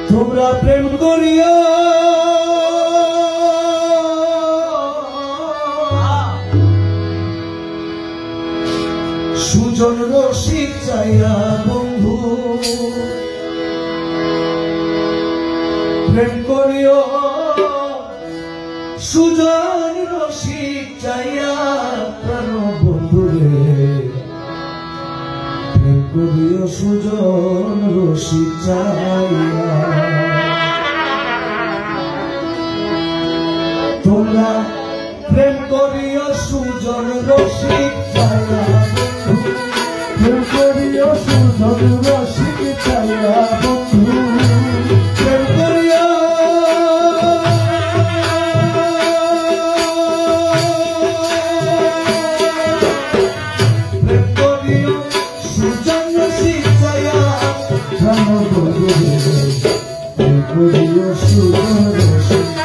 তোমরা প্রেম করিয়া সুজন রসিক চাইয়া বন্ধু প্রেম করিও সুজন রসিক চাইয়া প্রাণ বন্ধুরে প্রেম করিও সুজন রসিক চাইয়া তোমরা প্রেম করিও সুজন রসিক চাইয়া প্রেম করিও সুজন রসিক চাইয়া বন্ধু প্রেম করিও প্রেম করিও সুজন রসিক চাইয়া প্রাণ বন্ধু প্রেম করিও সুজন রসিক